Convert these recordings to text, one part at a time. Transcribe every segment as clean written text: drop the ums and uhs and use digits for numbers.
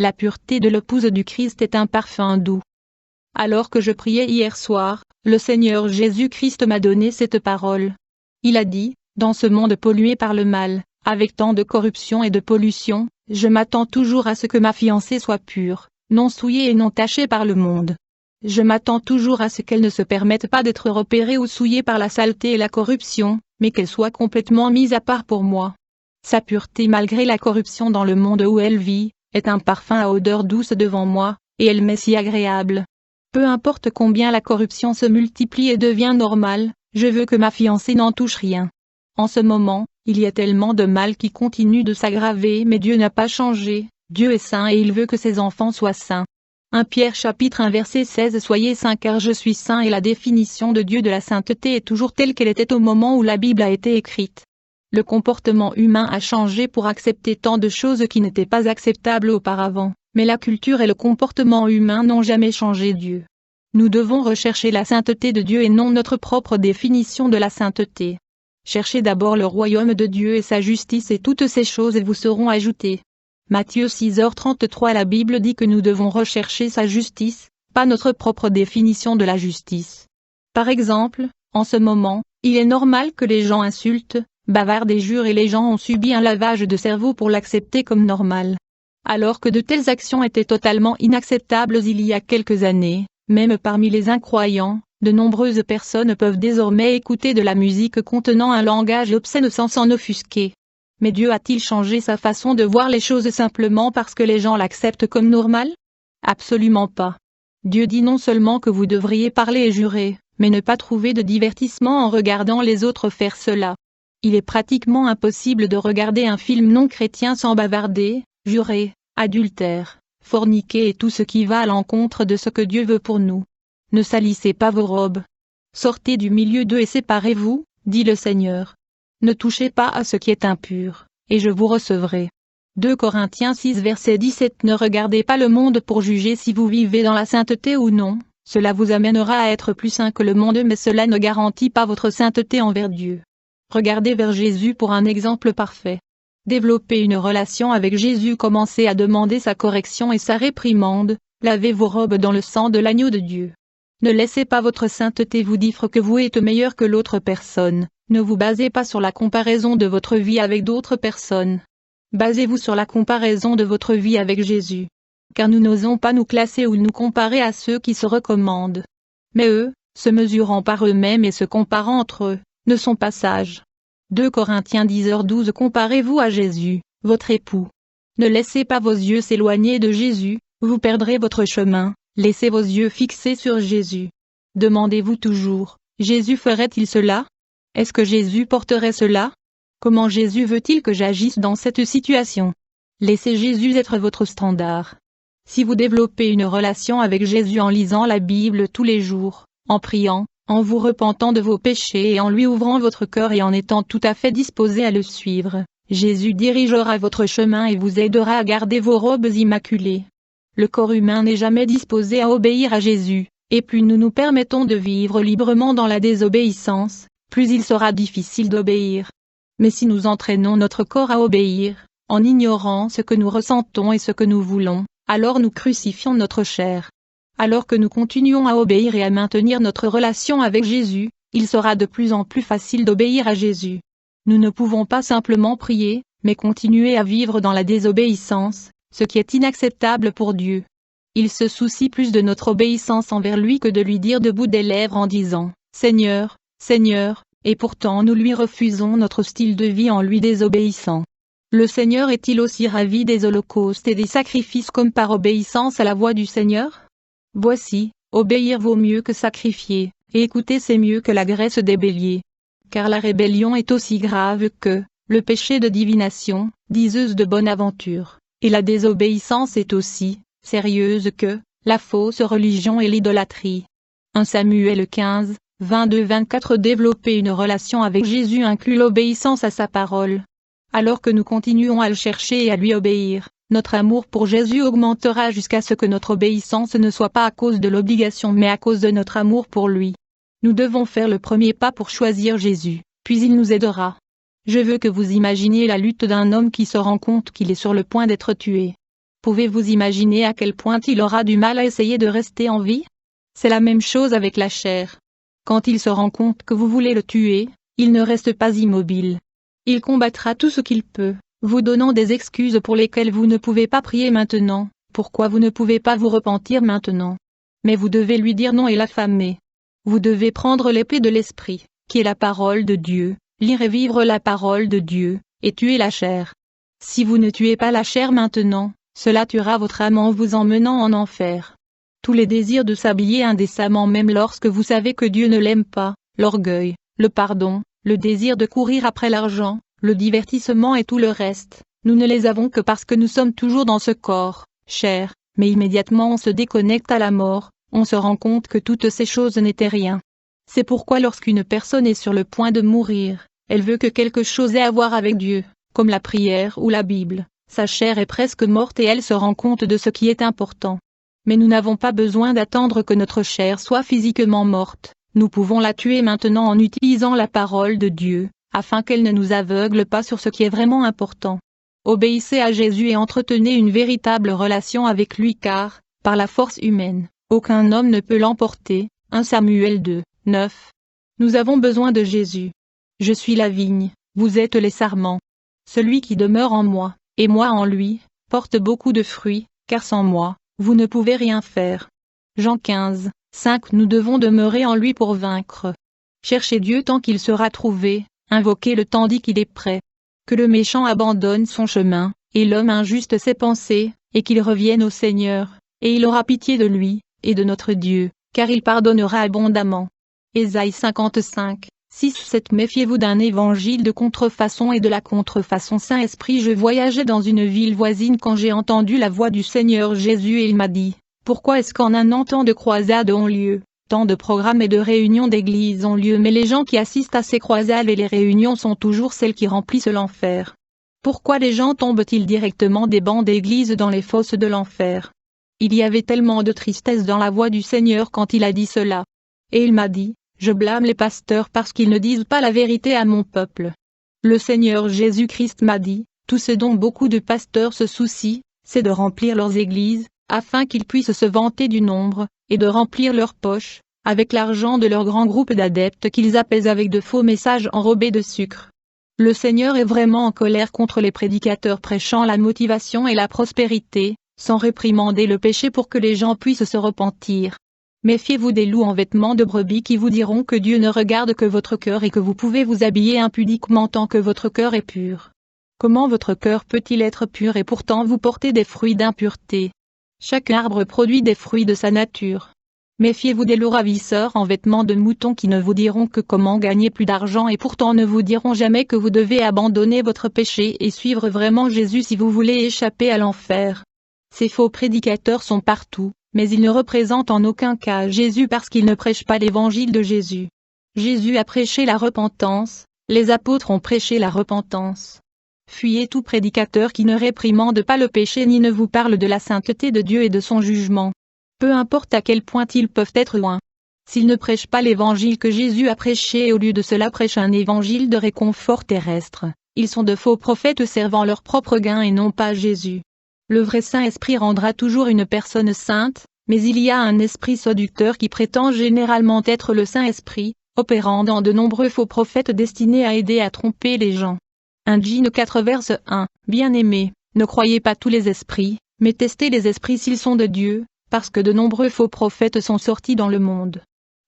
La pureté de l'épouse du Christ est un parfum doux. Alors que je priais hier soir, le Seigneur Jésus-Christ m'a donné cette parole. Il a dit, dans ce monde pollué par le mal, avec tant de corruption et de pollution, je m'attends toujours à ce que ma fiancée soit pure, non souillée et non tachée par le monde. Je m'attends toujours à ce qu'elle ne se permette pas d'être repérée ou souillée par la saleté et la corruption, mais qu'elle soit complètement mise à part pour moi. Sa pureté malgré la corruption dans le monde où elle vit, est un parfum à odeur douce devant moi, et elle m'est si agréable. Peu importe combien la corruption se multiplie et devient normale, je veux que ma fiancée n'en touche rien. En ce moment, il y a tellement de mal qui continue de s'aggraver mais Dieu n'a pas changé, Dieu est saint et il veut que ses enfants soient saints. 1 Pierre chapitre 1 verset 16 Soyez saints car je suis saint et la définition de Dieu de la sainteté est toujours telle qu'elle était au moment où la Bible a été écrite. Le comportement humain a changé pour accepter tant de choses qui n'étaient pas acceptables auparavant, mais la culture et le comportement humain n'ont jamais changé Dieu. Nous devons rechercher la sainteté de Dieu et non notre propre définition de la sainteté. Cherchez d'abord le royaume de Dieu et sa justice et toutes ces choses vous seront ajoutées. Matthieu 6h33 La Bible dit que nous devons rechercher sa justice, pas notre propre définition de la justice. Par exemple, en ce moment, il est normal que les gens insultent, bavardent et jurent et les gens ont subi un lavage de cerveau pour l'accepter comme normal. Alors que de telles actions étaient totalement inacceptables il y a quelques années, même parmi les incroyants, de nombreuses personnes peuvent désormais écouter de la musique contenant un langage obscène sans s'en offusquer. Mais Dieu a-t-il changé sa façon de voir les choses simplement parce que les gens l'acceptent comme normal? Absolument pas. Dieu dit non seulement que vous devriez parler et jurer, mais ne pas trouver de divertissement en regardant les autres faire cela. Il est pratiquement impossible de regarder un film non chrétien sans bavarder, jurer, adultère, forniquer et tout ce qui va à l'encontre de ce que Dieu veut pour nous. Ne salissez pas vos robes. Sortez du milieu d'eux et séparez-vous, dit le Seigneur. Ne touchez pas à ce qui est impur, et je vous recevrai. 2 Corinthiens 6 verset 17 Ne regardez pas le monde pour juger si vous vivez dans la sainteté ou non, cela vous amènera à être plus saint que le monde mais cela ne garantit pas votre sainteté envers Dieu. Regardez vers Jésus pour un exemple parfait. Développez une relation avec Jésus, commencez à demander sa correction et sa réprimande, lavez vos robes dans le sang de l'agneau de Dieu. Ne laissez pas votre sainteté vous dire que vous êtes meilleur que l'autre personne, ne vous basez pas sur la comparaison de votre vie avec d'autres personnes. Basez-vous sur la comparaison de votre vie avec Jésus. Car nous n'osons pas nous classer ou nous comparer à ceux qui se recommandent. Mais eux, se mesurant par eux-mêmes et se comparant entre eux, ne sont pas sages. 2 Corinthiens 10h12 Comparez-vous à Jésus, votre époux. Ne laissez pas vos yeux s'éloigner de Jésus, vous perdrez votre chemin, laissez vos yeux fixés sur Jésus. Demandez-vous toujours, Jésus ferait-il cela? Est-ce que Jésus porterait cela? Comment Jésus veut-il que j'agisse dans cette situation? Laissez Jésus être votre standard. Si vous développez une relation avec Jésus en lisant la Bible tous les jours, en priant, en vous repentant de vos péchés et en lui ouvrant votre cœur et en étant tout à fait disposé à le suivre, Jésus dirigera votre chemin et vous aidera à garder vos robes immaculées. Le corps humain n'est jamais disposé à obéir à Jésus, et plus nous nous permettons de vivre librement dans la désobéissance, plus il sera difficile d'obéir. Mais si nous entraînons notre corps à obéir, en ignorant ce que nous ressentons et ce que nous voulons, alors nous crucifions notre chair. Alors que nous continuons à obéir et à maintenir notre relation avec Jésus, il sera de plus en plus facile d'obéir à Jésus. Nous ne pouvons pas simplement prier, mais continuer à vivre dans la désobéissance, ce qui est inacceptable pour Dieu. Il se soucie plus de notre obéissance envers lui que de lui dire de bout des lèvres en disant « Seigneur, Seigneur », et pourtant nous lui refusons notre style de vie en lui désobéissant. Le Seigneur est-il aussi ravi des holocaustes et des sacrifices comme par obéissance à la voix du Seigneur? Voici, obéir vaut mieux que sacrifier, et écouter c'est mieux que la graisse des béliers. Car la rébellion est aussi grave que le péché de divination, diseuse de bonne aventure, et la désobéissance est aussi sérieuse que la fausse religion et l'idolâtrie. 1 Samuel 15, 22-24 Développer une relation avec Jésus inclut l'obéissance à sa parole. Alors que nous continuons à le chercher et à lui obéir, notre amour pour Jésus augmentera jusqu'à ce que notre obéissance ne soit pas à cause de l'obligation mais à cause de notre amour pour lui. Nous devons faire le premier pas pour choisir Jésus, puis il nous aidera. Je veux que vous imaginiez la lutte d'un homme qui se rend compte qu'il est sur le point d'être tué. Pouvez-vous imaginer à quel point il aura du mal à essayer de rester en vie? C'est la même chose avec la chair. Quand il se rend compte que vous voulez le tuer, il ne reste pas immobile. Il combattra tout ce qu'il peut, vous donnant des excuses pour lesquelles vous ne pouvez pas prier maintenant, pourquoi vous ne pouvez pas vous repentir maintenant. Mais vous devez lui dire non et l'affamer. Vous devez prendre l'épée de l'esprit, qui est la parole de Dieu, lire et vivre la parole de Dieu, et tuer la chair. Si vous ne tuez pas la chair maintenant, cela tuera votre âme en vous emmenant en enfer. Tous les désirs de s'habiller indécemment même lorsque vous savez que Dieu ne l'aime pas, l'orgueil, le pardon, le désir de courir après l'argent, le divertissement et tout le reste, nous ne les avons que parce que nous sommes toujours dans ce corps, chair, mais immédiatement on se déconnecte à la mort, on se rend compte que toutes ces choses n'étaient rien. C'est pourquoi lorsqu'une personne est sur le point de mourir, elle veut que quelque chose ait à voir avec Dieu, comme la prière ou la Bible, sa chair est presque morte et elle se rend compte de ce qui est important. Mais nous n'avons pas besoin d'attendre que notre chair soit physiquement morte, nous pouvons la tuer maintenant en utilisant la parole de Dieu, afin qu'elle ne nous aveugle pas sur ce qui est vraiment important. Obéissez à Jésus et entretenez une véritable relation avec lui car, par la force humaine, aucun homme ne peut l'emporter. 1 Samuel 2, 9. Nous avons besoin de Jésus. Je suis la vigne, vous êtes les sarments. Celui qui demeure en moi, et moi en lui, porte beaucoup de fruits, car sans moi, vous ne pouvez rien faire. Jean 15, 5. Nous devons demeurer en lui pour vaincre. Cherchez Dieu tant qu'il sera trouvé, invoquez-le tandis qu'il est prêt. Que le méchant abandonne son chemin, et l'homme injuste ses pensées, et qu'il revienne au Seigneur, et il aura pitié de lui, et de notre Dieu, car il pardonnera abondamment. Ésaïe 55, 6-7. Méfiez-vous d'un évangile de contrefaçon et de la contrefaçon. Saint-Esprit, je voyageais dans une ville voisine quand j'ai entendu la voix du Seigneur Jésus et il m'a dit, pourquoi est-ce qu'en un an tant de croisades ont lieu, tant de programmes et de réunions d'églises ont lieu mais les gens qui assistent à ces croisades et les réunions sont toujours celles qui remplissent l'enfer. Pourquoi les gens tombent-ils directement des bancs d'église dans les fosses de l'enfer? Il y avait tellement de tristesse dans la voix du Seigneur quand il a dit cela. Et il m'a dit, je blâme les pasteurs parce qu'ils ne disent pas la vérité à mon peuple. Le Seigneur Jésus-Christ m'a dit, tout ce dont beaucoup de pasteurs se soucient, c'est de remplir leurs églises, afin qu'ils puissent se vanter du nombre, et de remplir leurs poches, avec l'argent de leur grand groupe d'adeptes qu'ils apaisent avec de faux messages enrobés de sucre. Le Seigneur est vraiment en colère contre les prédicateurs prêchant la motivation et la prospérité, sans réprimander le péché pour que les gens puissent se repentir. Méfiez-vous des loups en vêtements de brebis qui vous diront que Dieu ne regarde que votre cœur et que vous pouvez vous habiller impudiquement tant que votre cœur est pur. Comment votre cœur peut-il être pur et pourtant vous porter des fruits d'impureté? Chaque arbre produit des fruits de sa nature. Méfiez-vous des loups ravisseurs en vêtements de mouton qui ne vous diront que comment gagner plus d'argent et pourtant ne vous diront jamais que vous devez abandonner votre péché et suivre vraiment Jésus si vous voulez échapper à l'enfer. Ces faux prédicateurs sont partout, mais ils ne représentent en aucun cas Jésus parce qu'ils ne prêchent pas l'évangile de Jésus. Jésus a prêché la repentance, les apôtres ont prêché la repentance. Fuyez tout prédicateur qui ne réprimande pas le péché ni ne vous parle de la sainteté de Dieu et de son jugement. Peu importe à quel point ils peuvent être loin. S'ils ne prêchent pas l'évangile que Jésus a prêché et au lieu de cela prêchent un évangile de réconfort terrestre, ils sont de faux prophètes servant leur propre gain et non pas Jésus. Le vrai Saint-Esprit rendra toujours une personne sainte, mais il y a un esprit séducteur qui prétend généralement être le Saint-Esprit, opérant dans de nombreux faux prophètes destinés à aider à tromper les gens. 1 Jean 4 verset 1. Bien-aimés, ne croyez pas tous les esprits, mais testez les esprits s'ils sont de Dieu, parce que de nombreux faux prophètes sont sortis dans le monde.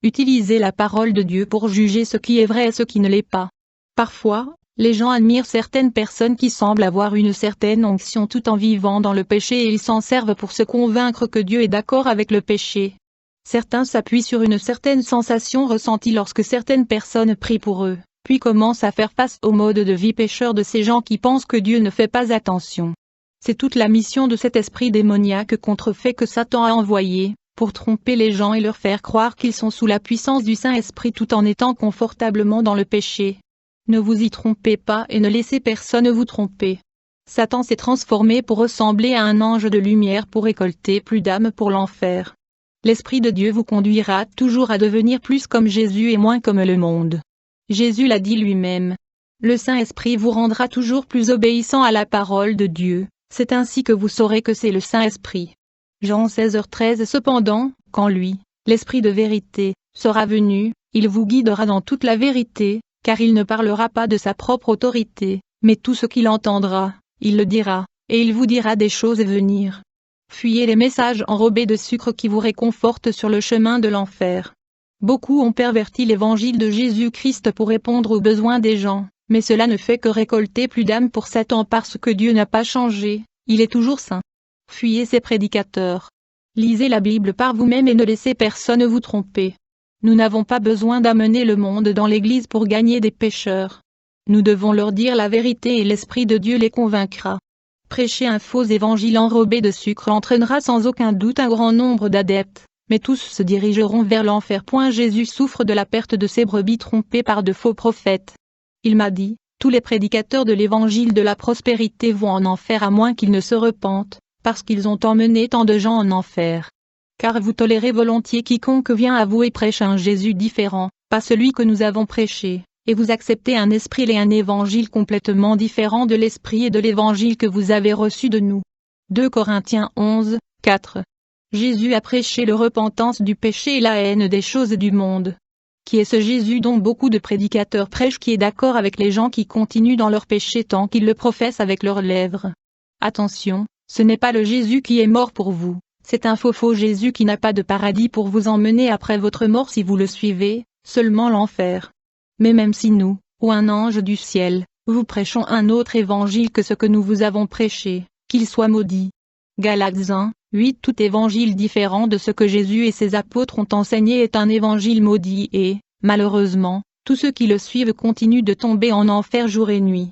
Utilisez la parole de Dieu pour juger ce qui est vrai et ce qui ne l'est pas. Parfois, les gens admirent certaines personnes qui semblent avoir une certaine onction tout en vivant dans le péché et ils s'en servent pour se convaincre que Dieu est d'accord avec le péché. Certains s'appuient sur une certaine sensation ressentie lorsque certaines personnes prient pour eux, puis commencent à faire face au mode de vie pécheur de ces gens qui pensent que Dieu ne fait pas attention. C'est toute la mission de cet esprit démoniaque contrefait que Satan a envoyé, pour tromper les gens et leur faire croire qu'ils sont sous la puissance du Saint-Esprit tout en étant confortablement dans le péché. Ne vous y trompez pas et ne laissez personne vous tromper. Satan s'est transformé pour ressembler à un ange de lumière pour récolter plus d'âmes pour l'enfer. L'Esprit de Dieu vous conduira toujours à devenir plus comme Jésus et moins comme le monde. Jésus l'a dit lui-même. Le Saint-Esprit vous rendra toujours plus obéissant à la parole de Dieu, C'est ainsi que vous saurez que c'est le Saint-Esprit. Jean 16h13. Cependant, quand lui, l'Esprit de vérité, sera venu, il vous guidera dans toute la vérité, car il ne parlera pas de sa propre autorité, mais tout ce qu'il entendra, il le dira, et il vous dira des choses à venir. Fuyez les messages enrobés de sucre qui vous réconfortent sur le chemin de l'enfer. Beaucoup ont perverti l'évangile de Jésus-Christ pour répondre aux besoins des gens, mais cela ne fait que récolter plus d'âmes pour Satan parce que Dieu n'a pas changé, il est toujours saint. Fuyez ces prédicateurs. Lisez la Bible par vous-même et ne laissez personne vous tromper. Nous n'avons pas besoin d'amener le monde dans l'Église pour gagner des pécheurs. Nous devons leur dire la vérité et l'Esprit de Dieu les convaincra. Prêcher un faux évangile enrobé de sucre entraînera sans aucun doute un grand nombre d'adeptes, mais tous se dirigeront vers l'enfer. Jésus souffre de la perte de ses brebis trompées par de faux prophètes. Il m'a dit, tous les prédicateurs de l'évangile de la prospérité vont en enfer à moins qu'ils ne se repentent, parce qu'ils ont emmené tant de gens en enfer. Car vous tolérez volontiers quiconque vient à vous et prêche un Jésus différent, pas celui que nous avons prêché, et vous acceptez un esprit et un évangile complètement différents de l'esprit et de l'évangile que vous avez reçu de nous. 2 Corinthiens 11, 4. Jésus a prêché le repentance du péché et la haine des choses du monde. Qui est ce Jésus dont beaucoup de prédicateurs prêchent, qui est d'accord avec les gens qui continuent dans leur péché tant qu'ils le professent avec leurs lèvres? Attention, ce n'est pas le Jésus qui est mort pour vous, c'est un faux Jésus qui n'a pas de paradis pour vous emmener après votre mort si vous le suivez, seulement l'enfer. Mais même si nous, ou un ange du ciel, vous prêchons un autre évangile que ce que nous vous avons prêché, qu'il soit maudit. Galates 1, 8. Tout évangile différent de ce que Jésus et ses apôtres ont enseigné est un évangile maudit et, malheureusement, tous ceux qui le suivent continuent de tomber en enfer jour et nuit.